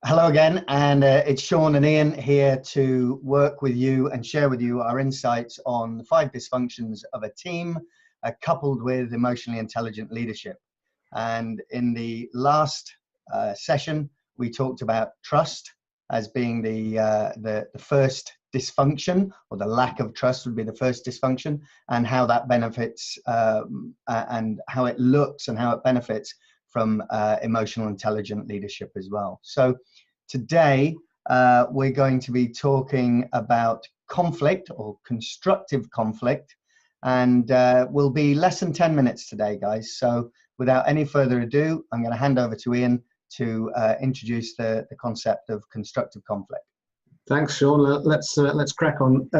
Hello again, and it's Sean and Ian here to work with you and share with you our insights on the 5 dysfunctions of a team, coupled with emotionally intelligent leadership. And in the last session, we talked about trust as being the first dysfunction, or the lack of trust would be the first dysfunction, and how that benefits and how it looks and how it benefits from emotional intelligent leadership as well. So today we're going to be talking about conflict, or constructive conflict, and we'll be less than 10 minutes today, guys. So without any further ado, I'm going to hand over to Ian to introduce the concept of constructive conflict. Thanks, Sean. Let's crack on.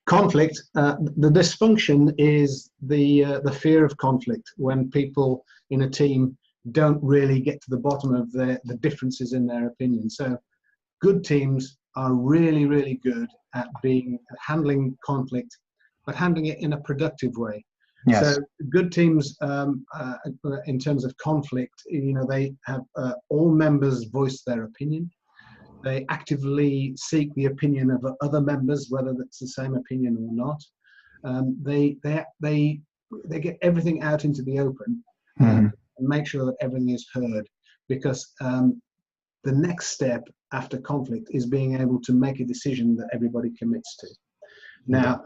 Conflict. The dysfunction is the fear of conflict, when people in a team don't really get to the bottom of the differences in their opinion. So good teams are really good at handling conflict, but handling it in a productive way. Yes. So good teams, in terms of conflict, they have all members voice their opinion. They actively seek the opinion of other members, whether that's the same opinion or not. They get everything out into the open. And make sure that everything is heard, because the next step after conflict is being able to make a decision that everybody commits to. Now,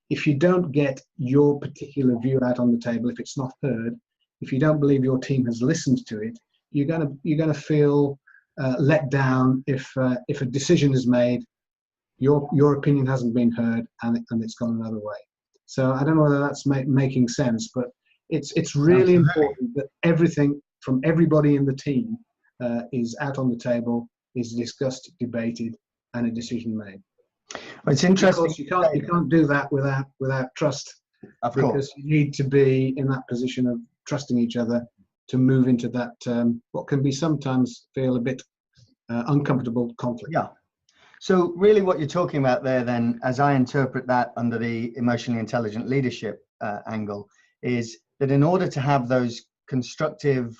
if you don't get your particular view out on the table, if it's not heard, if you don't believe your team has listened to it, you're gonna feel let down if a decision is made, your opinion hasn't been heard, and it's gone another way. So I don't know whether that's making sense, but it's really important that everything from everybody in the team is out on the table, is discussed, debated, and a decision made. Well, it's interesting. Of course, you can't do that without trust, because you need to be in that position of trusting each other to move into that what can be sometimes feel a bit uncomfortable conflict. Yeah. So really what you're talking about there then, as I interpret that under the emotionally intelligent leadership angle, is that in order to have those constructive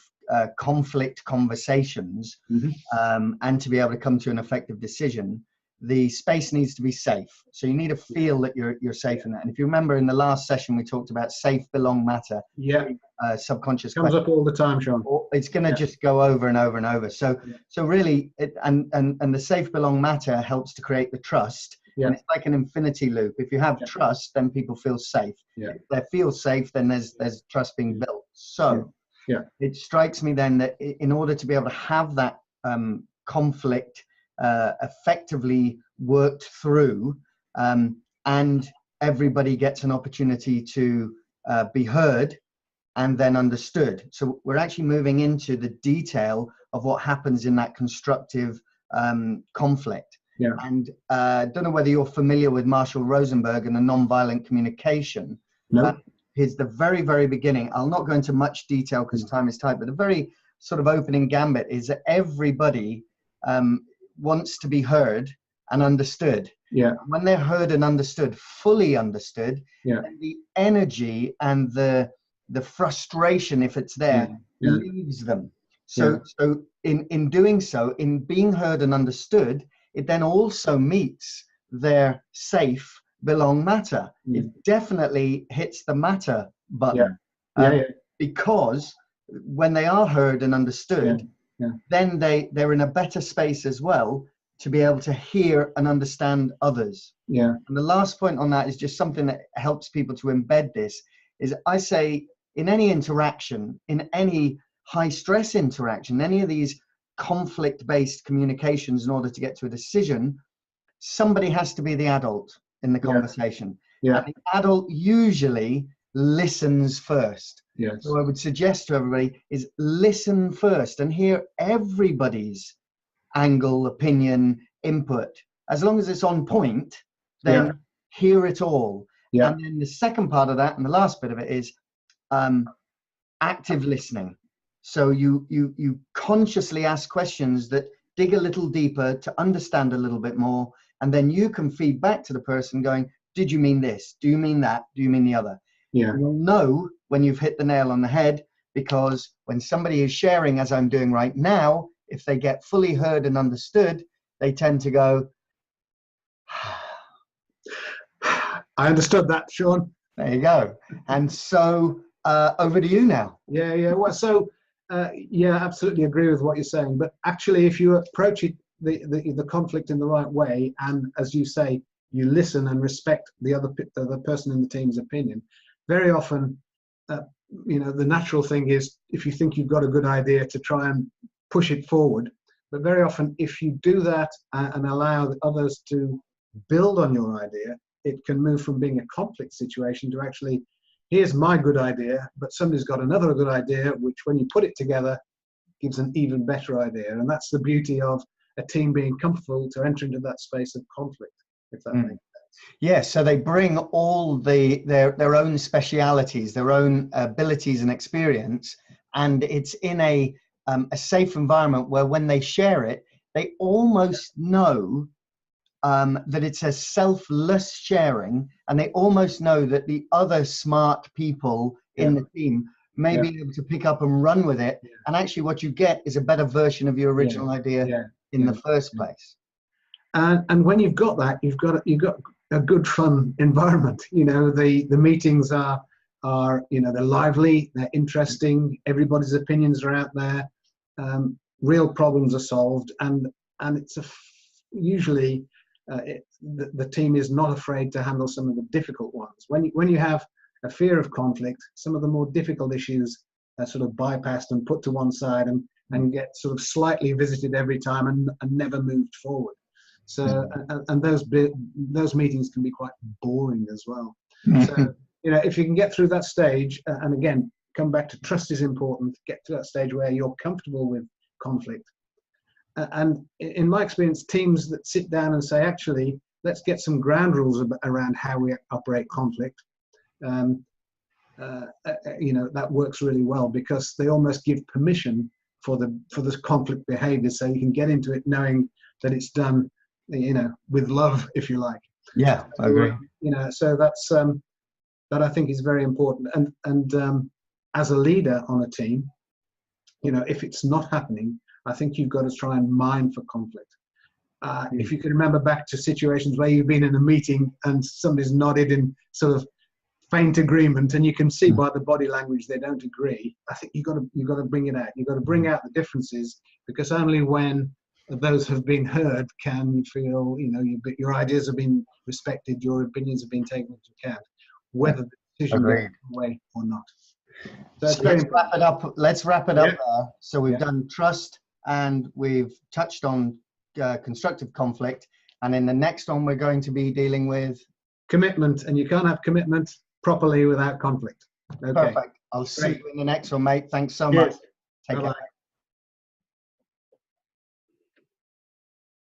conflict conversations, and to be able to come to an effective decision, the space needs to be safe. So you need to feel that you're safe in that. And if you remember in the last session, we talked about safe, belong, matter. Yeah. Subconscious comes question. up all the time, Sean. It's going to just go over and over and over. So really, and the safe, belong, matter helps to create the trust. Yeah. And it's like an infinity loop. If you have trust, then people feel safe. Yeah. If they feel safe, then there's trust being built. So it strikes me then that in order to be able to have that conflict effectively worked through, and everybody gets an opportunity to be heard and then understood. So we're actually moving into the detail of what happens in that constructive conflict. Yeah. And don't know whether you're familiar with Marshall Rosenberg and the nonviolent communication. No. Here's the very beginning. I'll not go into much detail because time is tight, but the very sort of opening gambit is that everybody wants to be heard and understood. Yeah. When they're heard and understood, fully understood, the energy and the frustration, if it's there, leaves them. So in doing so, in being heard and understood, it then also meets their safe, belong, matter. It definitely hits the matter button. Because when they are heard and understood, then they're in a better space as well to be able to hear and understand others. Yeah. And the last point on that is just something that helps people to embed this, is I say in any interaction, in any high stress interaction, any of these conflict-based communications, in order to get to a decision, somebody has to be the adult in the conversation. Yeah. And the adult usually listens first. Yes. So I would suggest to everybody is listen first and hear everybody's angle, opinion, input. As long as it's on point, then hear it all. Yeah. And then the second part of that, and the last bit of it, is active listening. So you consciously ask questions that dig a little deeper to understand a little bit more, and then you can feed back to the person going, did you mean this? Do you mean that? Do you mean the other? Yeah. You'll know when you've hit the nail on the head, because when somebody is sharing, as I'm doing right now, if they get fully heard and understood, they tend to go, I understood that, Sean. there you go. And so over to you now. Yeah. Well, so yeah, absolutely agree with what you're saying. But actually, if you approach it, the conflict in the right way, and as you say, you listen and respect the person in the team's opinion, very often, the natural thing is, if you think you've got a good idea, to try and push it forward. But very often, if you do that and allow others to build on your idea, it can move from being a conflict situation to actually, here's my good idea, but somebody's got another good idea, which when you put it together, gives an even better idea. And that's the beauty of a team being comfortable to enter into that space of conflict, if that makes sense. Yes, so they bring all their own specialities, their own abilities and experience, and it's in a safe environment where when they share it, they almost know that it's a selfless sharing, and they almost know that the other smart people in the team may be able to pick up and run with it. And actually what you get is a better version of your original idea in the first place. And when you've got that, you've got a good fun environment. The meetings are they're lively, they're interesting, everybody's opinions are out there, real problems are solved, and it's usually the team is not afraid to handle some of the difficult ones. When you have a fear of conflict, some of the more difficult issues are sort of bypassed and put to one side and get sort of slightly visited every time and never moved forward. So and those meetings can be quite boring as well. So if you can get through that stage, and again come back to trust is important, get to that stage where you're comfortable with conflict. And in my experience, teams that sit down and say, actually, let's get some ground rules around how we operate conflict, that works really well, because they almost give permission for this conflict behavior, so you can get into it knowing that it's done, with love, if you like. Yeah, I agree. So that's that I think is very important. And as a leader on a team, if it's not happening, I think you've got to try and mine for conflict. If you can remember back to situations where you've been in a meeting and somebody's nodded in sort of faint agreement, and you can see by the body language they don't agree, I think you've got to bring it out. You've got to bring out the differences, because only when those have been heard can you feel, your ideas have been respected, your opinions have been taken into account, whether the decision goes away or not. So let's wrap it up there. So we've done trust, and we've touched on constructive conflict, and in the next one we're going to be dealing with commitment, and you can't have commitment properly without conflict. Okay. Perfect. I'll see you in the next one, mate. Thanks so much. Take care.